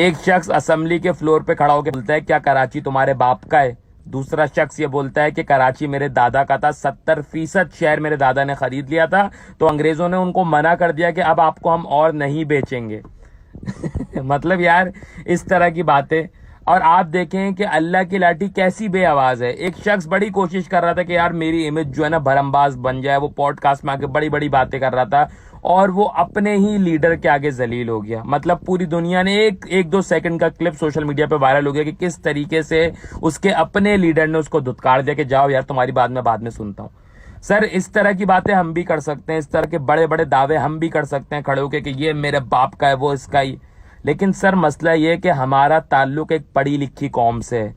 ایک شخص اسمبلی کے فلور پہ کھڑا ہو کے بولتا ہے کیا کراچی تمہارے باپ کا ہے؟ دوسرا شخص یہ بولتا ہے کہ کراچی میرے دادا کا تھا، 70% شہر میرے دادا نے خرید لیا تھا، تو انگریزوں نے ان کو منع کر دیا کہ اب آپ کو ہم اور نہیں بیچیں گے۔ مطلب یار اس طرح کی باتیں۔ اور آپ دیکھیں کہ اللہ کی لاٹھی کیسی بے آواز ہے۔ ایک شخص بڑی کوشش کر رہا تھا کہ یار میری امیج جو ہے نا بھرمباز بن جائے، وہ پوڈ کاسٹ میں آ کے بڑی بڑی باتیں کر رہا تھا، اور وہ اپنے ہی لیڈر کے آگے ذلیل ہو گیا۔ مطلب پوری دنیا نے ایک دو سیکنڈ کا کلپ سوشل میڈیا پہ وائرل ہو گیا کہ کس طریقے سے اس کے اپنے لیڈر نے اس کو دھتکار دیا کہ جاؤ یار تمہاری بات میں بعد میں سنتا ہوں۔ سر اس طرح کی باتیں ہم بھی کر سکتے ہیں، اس طرح کے بڑے بڑے دعوے ہم بھی کر سکتے ہیں کھڑے ہو کے کہ یہ میرے باپ کا ہے، وہ اس کا ہی۔ لیکن سر مسئلہ یہ ہے کہ ہمارا تعلق ایک پڑھی لکھی قوم سے ہے،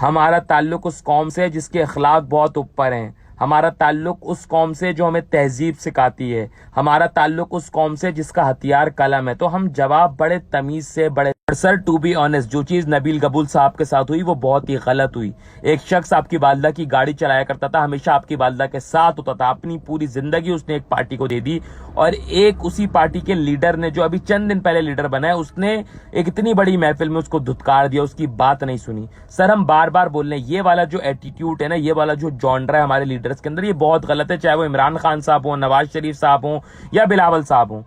ہمارا تعلق اس قوم سے ہے جس کے اخلاق بہت اوپر ہیں، ہمارا تعلق اس قوم سے جو ہمیں تہذیب سکھاتی ہے، ہمارا تعلق اس قوم سے جس کا ہتھیار قلم ہے۔ تو ہم جواب بڑے تمیز سے بڑے سر ٹو بی آنےسٹ جو چیز نبیل قبول صاحب کے ساتھ ہوئی وہ بہت ہی غلط ہوئی۔ ایک شخص آپ کی والدہ کی گاڑی چلایا کرتا تھا، ہمیشہ آپ کی والدہ کے ساتھ ہوتا تھا، اپنی پوری زندگی اس نے ایک پارٹی کو دے دی، اور ایک اسی پارٹی کے لیڈر نے جو ابھی چند دن پہلے لیڈر بنا ہے اس نے ایک اتنی بڑی محفل میں اس کو دھتکار دیا، اس کی بات نہیں سنی۔ سر ہم بار بار بول رہے ہیں یہ والا جو ایٹیٹیوڈ ہے نا، یہ والا جو جانرا ہے ہمارے لیڈرز کے اندر، یہ بہت غلط ہے، چاہے وہ عمران خان صاحب ہوں، نواز شریف صاحب ہوں یا بلاول صاحب ہوں۔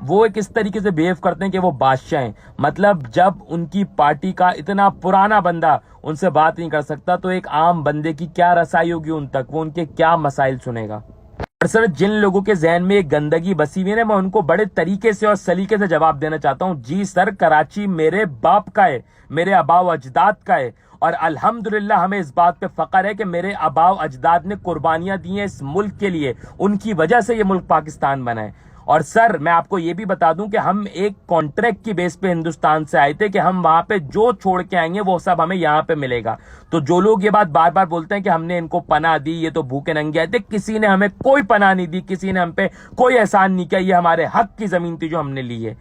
وہ ایک اس طریقے سے بیہیو کرتے ہیں کہ وہ بادشاہ ہیں۔ مطلب جب ان کی پارٹی کا اتنا پرانا بندہ ان سے بات نہیں کر سکتا تو ایک عام بندے کی کیا رسائی ہوگی ان تک، وہ ان کے کیا مسائل سنے گا۔ اور سر جن لوگوں کے ذہن میں ایک گندگی بسی ہوئی ہے، میں ان کو بڑے طریقے سے اور سلیقے سے جواب دینا چاہتا ہوں۔ جی سر، کراچی میرے باپ کا ہے، میرے آبا و اجداد کا ہے، اور الحمدللہ ہمیں اس بات پہ فخر ہے کہ میرے آبا و اجداد نے قربانیاں دی ہیں اس ملک کے لیے، ان کی وجہ سے یہ ملک پاکستان بنا ہے۔ اور سر میں آپ کو یہ بھی بتا دوں کہ ہم ایک کانٹریکٹ کی بیس پہ ہندوستان سے آئے تھے کہ ہم وہاں پہ جو چھوڑ کے آئیں گے وہ سب ہمیں یہاں پہ ملے گا۔ تو جو لوگ یہ بات بار بار بولتے ہیں کہ ہم نے ان کو پناہ دی، یہ تو بھوکے ننگے آئے تھے، کسی نے ہمیں کوئی پناہ نہیں دی، کسی نے ہم پہ کوئی احسان نہیں کیا، یہ ہمارے حق کی زمین تھی جو ہم نے لی ہے۔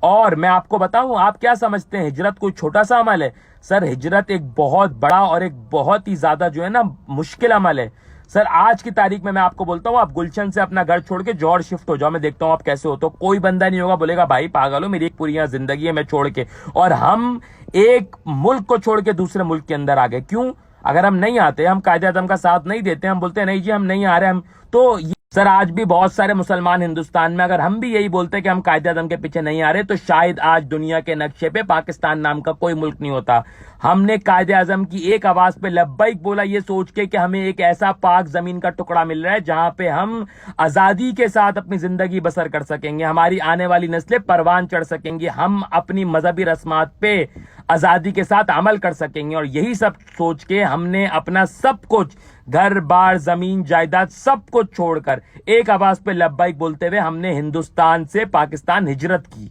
اور میں آپ کو بتاؤں، آپ کیا سمجھتے ہیں ہجرت کوئی چھوٹا سا عمل ہے؟ سر ہجرت ایک بہت بڑا اور ایک بہت ہی زیادہ جو ہے نا مشکل عمل ہے۔ سر آج کی تاریخ میں آپ کو بولتا ہوں، آپ گلشن سے اپنا گھر چھوڑ کے جوہر شفٹ ہو جاؤ، میں دیکھتا ہوں آپ کیسے ہو، تو کوئی بندہ نہیں ہوگا بولے گا بھائی پاگل ہو، میری ایک پوری یہاں زندگی ہے میں چھوڑ کے۔ اور ہم ایک ملک کو چھوڑ کے دوسرے ملک کے اندر آ گئے، کیوں؟ اگر ہم نہیں آتے، ہم قائد اعظم کا ساتھ نہیں دیتے، ہم بولتے ہیں نہیں جی ہم نہیں آ رہے، ہم تو سر آج بھی بہت سارے مسلمان ہندوستان میں اگر ہم بھی یہی بولتے کہ ہم قائد اعظم کے پیچھے نہیں آ رہے تو شاید آج دنیا کے نقشے پہ پاکستان نام کا کوئی ملک نہیں ہوتا۔ ہم نے قائد اعظم کی ایک آواز پہ لبیک بولا، یہ سوچ کے کہ ہمیں ایک ایسا پاک زمین کا ٹکڑا مل رہا ہے جہاں پہ ہم آزادی کے ساتھ اپنی زندگی بسر کر سکیں گے، ہماری آنے والی نسلیں پروان چڑھ سکیں گی، ہم اپنی مذہبی رسمات پہ آزادی کے ساتھ عمل کر سکیں گے۔ اور یہی سب سوچ کے ہم نے اپنا سب کچھ، گھر بار زمین جائیداد سب کچھ چھوڑ کر ایک آواز پہ لبیک بولتے ہوئے ہم نے ہندوستان سے پاکستان ہجرت کی۔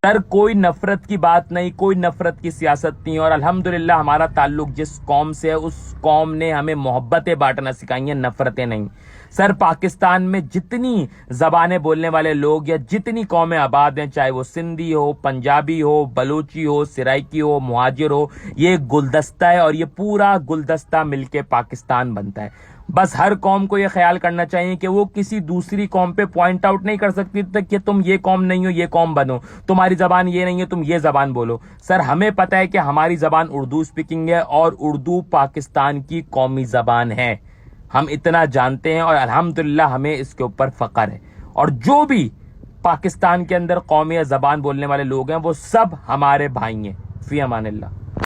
سر کوئی نفرت کی بات نہیں، کوئی نفرت کی سیاست نہیں، اور الحمدللہ ہمارا تعلق جس قوم سے ہے اس قوم نے ہمیں محبتیں بانٹنا سکھائی ہیں، نفرتیں نہیں۔ سر پاکستان میں جتنی زبانیں بولنے والے لوگ یا جتنی قومیں آباد ہیں، چاہے وہ سندھی ہو، پنجابی ہو، بلوچی ہو، سرائکی ہو، مہاجر ہو، یہ گلدستہ ہے، اور یہ پورا گلدستہ مل کے پاکستان بنتا ہے۔ بس ہر قوم کو یہ خیال کرنا چاہیے کہ وہ کسی دوسری قوم پہ پوائنٹ آؤٹ نہیں کر سکتی کہ تم یہ قوم نہیں ہو، یہ قوم بنو، تمہاری زبان یہ نہیں ہے، تم یہ زبان بولو۔ سر ہمیں پتہ ہے کہ ہماری زبان اردو سپیکنگ ہے، اور اردو پاکستان کی قومی زبان ہے، ہم اتنا جانتے ہیں، اور الحمدللہ ہمیں اس کے اوپر فخر ہے۔ اور جو بھی پاکستان کے اندر قومی یا زبان بولنے والے لوگ ہیں وہ سب ہمارے بھائی ہیں۔ فی امان اللہ۔